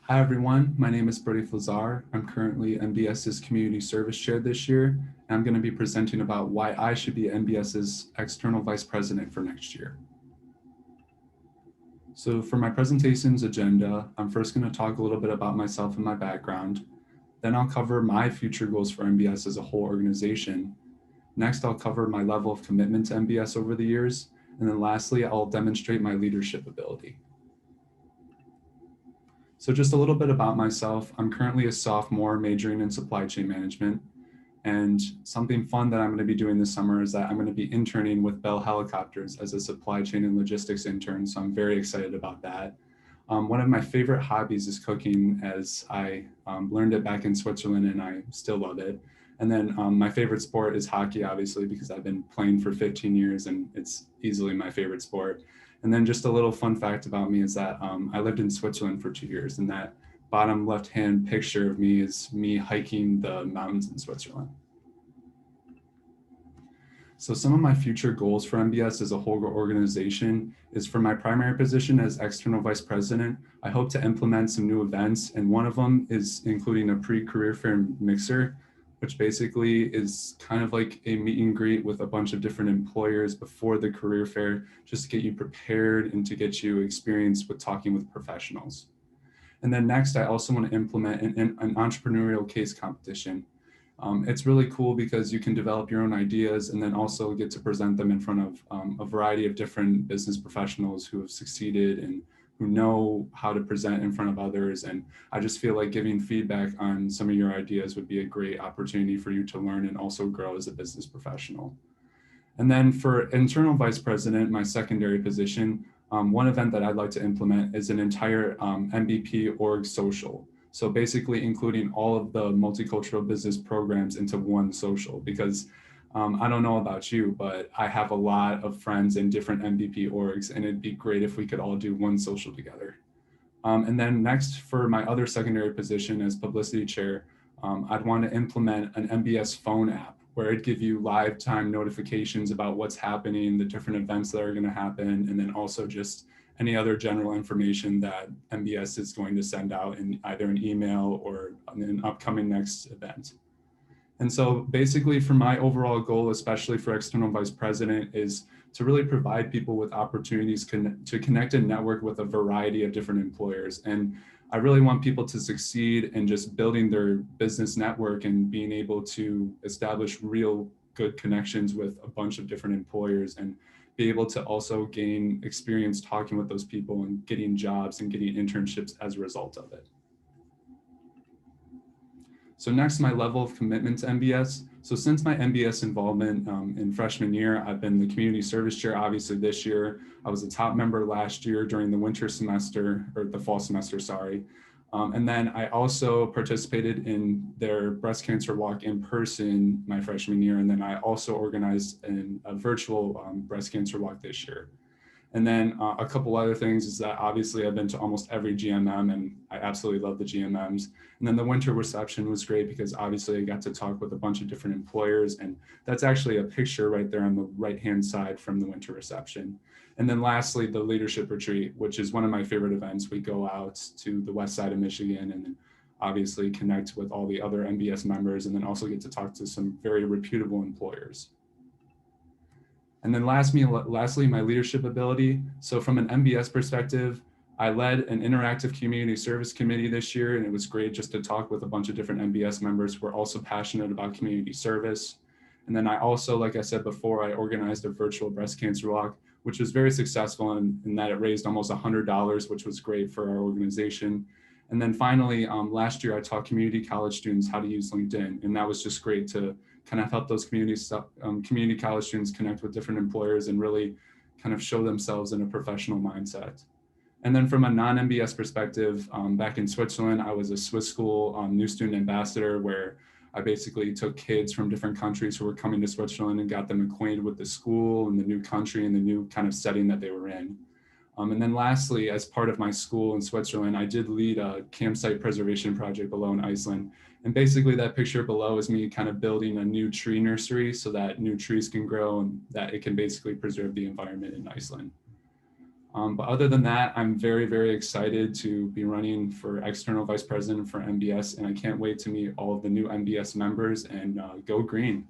Hi everyone, my name is Brady Fleszar. I'm currently MBS's Community Service Chair this year, and I'm going to be presenting about why I should be MBS's External Vice President for next year. So for my presentation's agenda, I'm first going to talk a little bit about myself and my background. Then I'll cover my future goals for MBS as a whole organization. Next, I'll cover my level of commitment to MBS over the years. And then lastly, I'll demonstrate my leadership ability. So just a little bit about myself. I'm currently a sophomore majoring in supply chain management. And something fun that I'm going to be doing this summer is that I'm going to be interning with Bell Helicopters as a supply chain and logistics intern. So I'm very excited about that. One of my favorite hobbies is cooking, as I learned it back in Switzerland and I still love it. And then my favorite sport is hockey, obviously, because I've been playing for 15 years and it's easily my favorite sport. And then just a little fun fact about me is that I lived in Switzerland for 2 years, and that bottom left-hand picture of me is me hiking the mountains in Switzerland. So some of my future goals for MBS as a whole organization is for my primary position as external vice president. I hope to implement some new events, and one of them is including a pre-career fair mixer, which basically is kind of like a meet and greet with a bunch of different employers before the career fair, just to get you prepared and to get you experience with talking with professionals. And then next, I also want to implement an entrepreneurial case competition. It's really cool because you can develop your own ideas and then also get to present them in front of a variety of different business professionals who have succeeded and who know how to present in front of others. And I just feel like giving feedback on some of your ideas would be a great opportunity for you to learn and also grow as a business professional. And then for internal vice president, my secondary position, one event that I'd like to implement is an entire MVP org social. So basically including all of the multicultural business programs into one social, because I don't know about you, but I have a lot of friends in different MVP orgs, and it'd be great if we could all do one social together. And then next, for my other secondary position as publicity chair, I'd want to implement an MBS phone app where it'd give you live time notifications about what's happening, the different events that are going to happen, and then also just any other general information that MBS is going to send out in either an email or an upcoming next event. And so basically for my overall goal, especially for external vice president, is to really provide people with opportunities to connect and network with a variety of different employers. And I really want people to succeed in just building their business network and being able to establish real good connections with a bunch of different employers and be able to also gain experience talking with those people and getting jobs and getting internships as a result of it. So next, my level of commitment to MBS. So since my MBS involvement in freshman year, I've been the community service chair, obviously this year. I was a top member last year during the winter semester, or the fall semester, sorry. And then I also participated in their breast cancer walk in person my freshman year. And then I also organized a virtual breast cancer walk this year. And then a couple other things is that obviously I've been to almost every GMM and I absolutely love the GMMs. And then the winter reception was great because obviously I got to talk with a bunch of different employers, and that's actually a picture right there on the right-hand side from the winter reception. And then lastly, the leadership retreat, which is one of my favorite events. We go out to the west side of Michigan and then obviously connect with all the other MBS members and then also get to talk to some very reputable employers. And then lastly, my leadership ability. So from an MBS perspective, I led an interactive community service committee this year, and it was great just to talk with a bunch of different MBS members who are also passionate about community service. And then I also, like I said before, I organized a virtual breast cancer walk, which was very successful in that it raised almost $100, which was great for our organization. And then finally, last year, I taught community college students how to use LinkedIn, and that was just great to kind of help those community college students connect with different employers and really kind of show themselves in a professional mindset. And then from a non-MBS perspective, back in Switzerland, I was a Swiss school new student ambassador where I basically took kids from different countries who were coming to Switzerland and got them acquainted with the school and the new country and the new kind of setting that they were in. And then lastly, as part of my school in Switzerland, I did lead a campsite preservation project below in Iceland. And basically that picture below is me kind of building a new tree nursery so that new trees can grow and that it can basically preserve the environment in Iceland. But other than that, I'm very, very excited to be running for external vice president for MBS, and I can't wait to meet all of the new MBS members and go green.